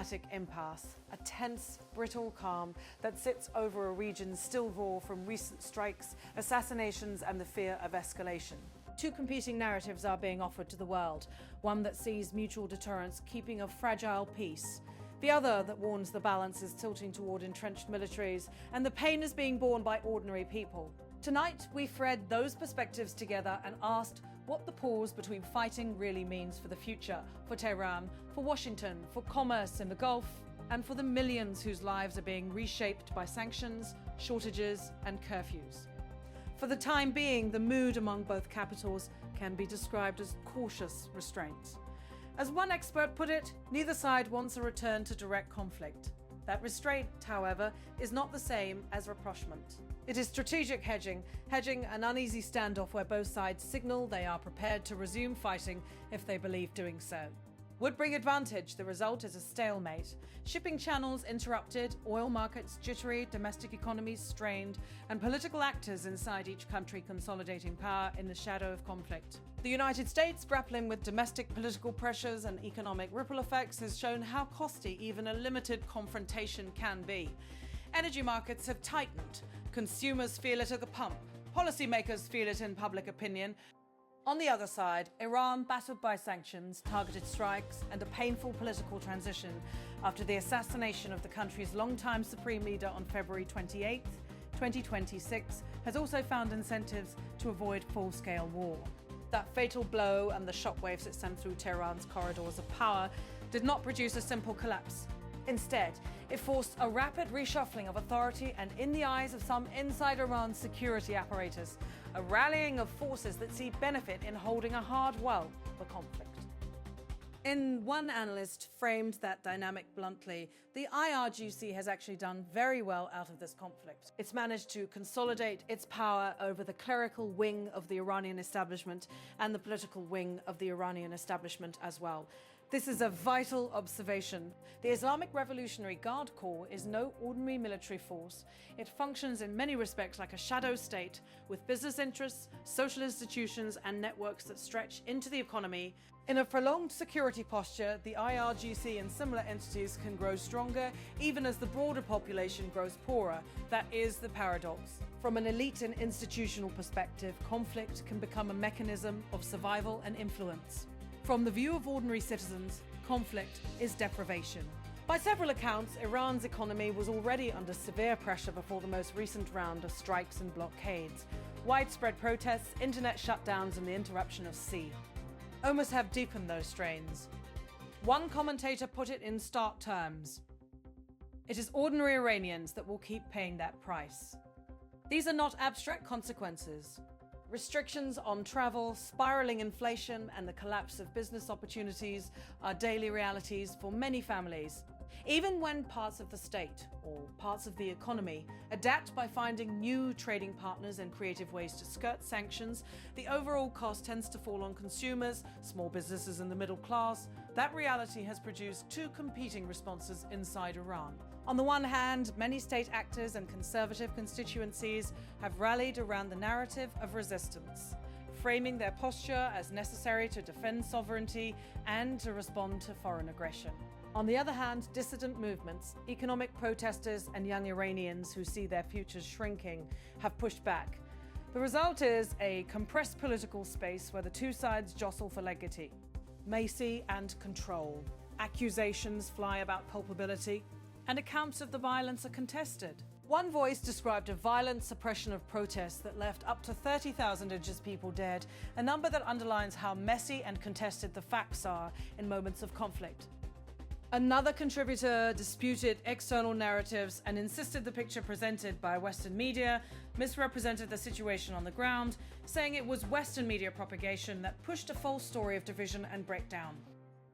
diplomatic impasse, a tense, brittle calm that sits over a region still raw from recent strikes, assassinations, and the fear of escalation. Two competing narratives are being offered to the world, one that sees mutual deterrence keeping a fragile peace, the other that warns the balance is tilting toward entrenched militaries and the pain is being borne by ordinary people. Tonight, we thread those perspectives together and asked what the pause between fighting really means for the future, for Tehran, for Washington, for commerce in the Gulf, and for the millions whose lives are being reshaped by sanctions, shortages, and curfews. For the time being, the mood among both capitals can be described as cautious restraint. As one expert put it, neither side wants a return to direct conflict. That restraint, however, is not the same as rapprochement. It is strategic hedging an uneasy standoff where both sides signal they are prepared to resume fighting if they believe doing so. Would bring advantage, the result is a stalemate. Shipping channels interrupted, oil markets jittery, domestic economies strained, and political actors inside each country consolidating power in the shadow of conflict. The United States, grappling with domestic political pressures and economic ripple effects, has shown how costly even a limited confrontation can be. Energy markets have tightened. Consumers feel it at the pump. Policymakers feel it in public opinion. On the other side, Iran, battered by sanctions, targeted strikes, and a painful political transition after the assassination of the country's longtime supreme leader on February 28, 2026, has also found incentives to avoid full-scale war. That fatal blow and the shockwaves it sent through Tehran's corridors of power did not produce a simple collapse. Instead, it forced a rapid reshuffling of authority and, in the eyes of some inside Iran's security apparatus, a rallying of forces that see benefit in holding a hard well for conflict. One analyst framed that dynamic bluntly. The IRGC has actually done very well out of this conflict. It's managed to consolidate its power over the clerical wing of the Iranian establishment and the political wing of the Iranian establishment as well. This is a vital observation. The Islamic Revolutionary Guard Corps is no ordinary military force. It functions in many respects like a shadow state, with business interests, social institutions, and networks that stretch into the economy. In a prolonged security posture, the IRGC and similar entities can grow stronger, even as the broader population grows poorer. That is the paradox. From an elite and institutional perspective, conflict can become a mechanism of survival and influence. From the view of ordinary citizens, conflict is deprivation. By several accounts, Iran's economy was already under severe pressure before the most recent round of strikes and blockades. Widespread protests, internet shutdowns, and the interruption of sea almost have deepened those strains. One commentator put it in stark terms: it is ordinary Iranians that will keep paying that price. These are not abstract consequences. Restrictions on travel, spiraling inflation, and the collapse of business opportunities are daily realities for many families. Even when parts of the state, or parts of the economy, adapt by finding new trading partners and creative ways to skirt sanctions, the overall cost tends to fall on consumers, small businesses, and the middle class. That reality has produced two competing responses inside Iran. On the one hand, many state actors and conservative constituencies have rallied around the narrative of resistance, framing their posture as necessary to defend sovereignty and to respond to foreign aggression. On the other hand, dissident movements, economic protesters, and young Iranians who see their futures shrinking have pushed back. The result is a compressed political space where the two sides jostle for legitimacy and control. Accusations fly about culpability, and accounts of the violence are contested. One voice described a violent suppression of protests that left up to 30,000 injured people dead, a number that underlines how messy and contested the facts are in moments of conflict. Another contributor disputed external narratives and insisted the picture presented by Western media misrepresented the situation on the ground, saying it was Western media propagation that pushed a false story of division and breakdown.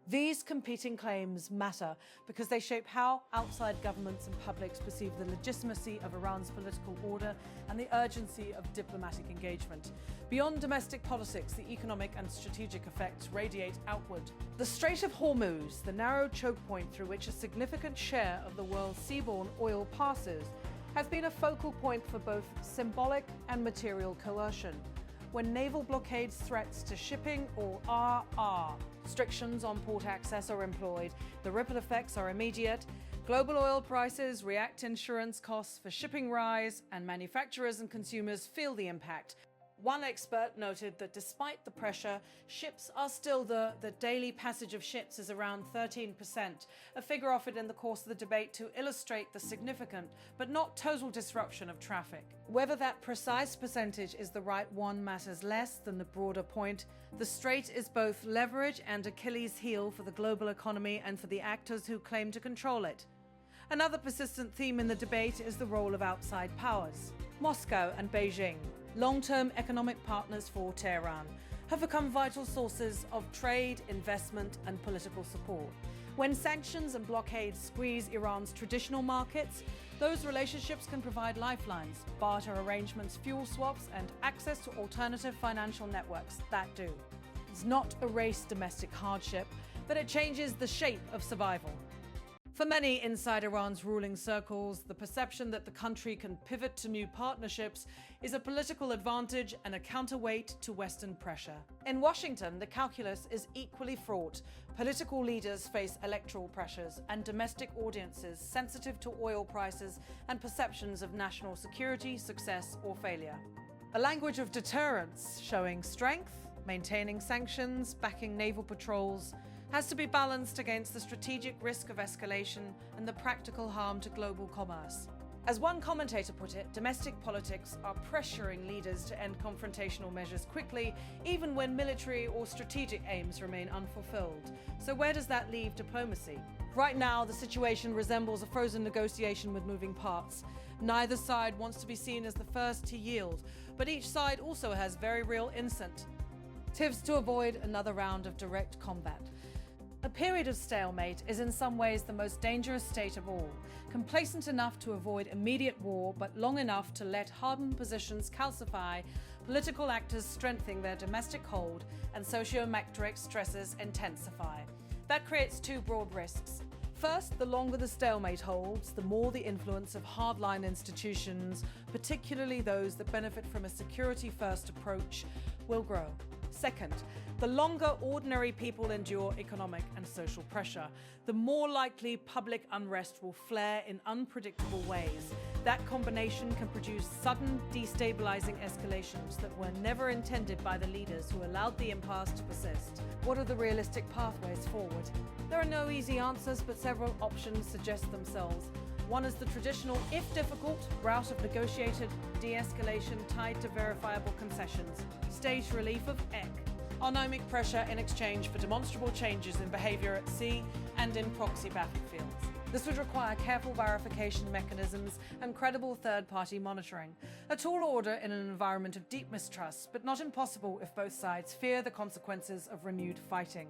These competing claims matter because they shape how outside governments and publics perceive the legitimacy of Iran's political order and the urgency of diplomatic engagement. Beyond domestic politics, the economic and strategic effects radiate outward. The Strait of Hormuz, the narrow choke point through which a significant share of the world's seaborne oil passes, has been a focal point for both symbolic and material coercion. when naval blockades threats to shipping or are. Restrictions on port access are employed. The ripple effects are immediate. Global oil prices react, insurance costs for shipping rise, and manufacturers and consumers feel the impact. One expert noted that despite the pressure, ships are still the daily passage of ships is around 13%, a figure offered in the course of the debate to illustrate the significant but not total disruption of traffic. Whether that precise percentage is the right one matters less than the broader point. The Strait is both leverage and Achilles' heel for the global economy and for the actors who claim to control it. Another persistent theme in the debate is the role of outside powers. Moscow and Beijing, long-term economic partners for Tehran, have become vital sources of trade, investment, and political support. When sanctions and blockades squeeze Iran's traditional markets, those relationships can provide lifelines, barter arrangements, fuel swaps, and access to alternative financial networks that do. It's not erase domestic hardship, but it changes the shape of survival. For many inside Iran's ruling circles, the perception that the country can pivot to new partnerships is a political advantage and a counterweight to Western pressure. In Washington, the calculus is equally fraught. Political leaders face electoral pressures and domestic audiences sensitive to oil prices and perceptions of national security, success, or failure. A language of deterrence, showing strength, maintaining sanctions, backing naval patrols, has to be balanced against the strategic risk of escalation and the practical harm to global commerce. As one commentator put it, domestic politics are pressuring leaders to end confrontational measures quickly, even when military or strategic aims remain unfulfilled. So where does that leave diplomacy? Right now, the situation resembles a frozen negotiation with moving parts. Neither side wants to be seen as the first to yield, but each side also has very real incentives to avoid another round of direct combat. A period of stalemate is in some ways the most dangerous state of all, complacent enough to avoid immediate war, but long enough to let hardened positions calcify, political actors strengthening their domestic hold, and socio-macroeconomic stresses intensify. That creates two broad risks. First, the longer the stalemate holds, the more the influence of hardline institutions, particularly those that benefit from a security-first approach, will grow. Second, the longer ordinary people endure economic and social pressure, the more likely public unrest will flare in unpredictable ways. That combination can produce sudden, destabilizing escalations that were never intended by the leaders who allowed the impasse to persist. What are the realistic pathways forward? There are no easy answers, but several options suggest themselves. One is the traditional, if difficult, route of negotiated de-escalation tied to verifiable concessions, staged relief of economic pressure in exchange for demonstrable changes in behavior at sea and in proxy battlefields. This would require careful verification mechanisms and credible third-party monitoring. A tall order in an environment of deep mistrust, but not impossible if both sides fear the consequences of renewed fighting.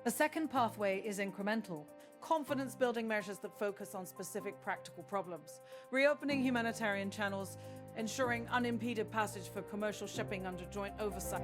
A second pathway is incremental. Confidence-building measures that focus on specific practical problems. Reopening humanitarian channels, ensuring unimpeded passage for commercial shipping under joint oversight.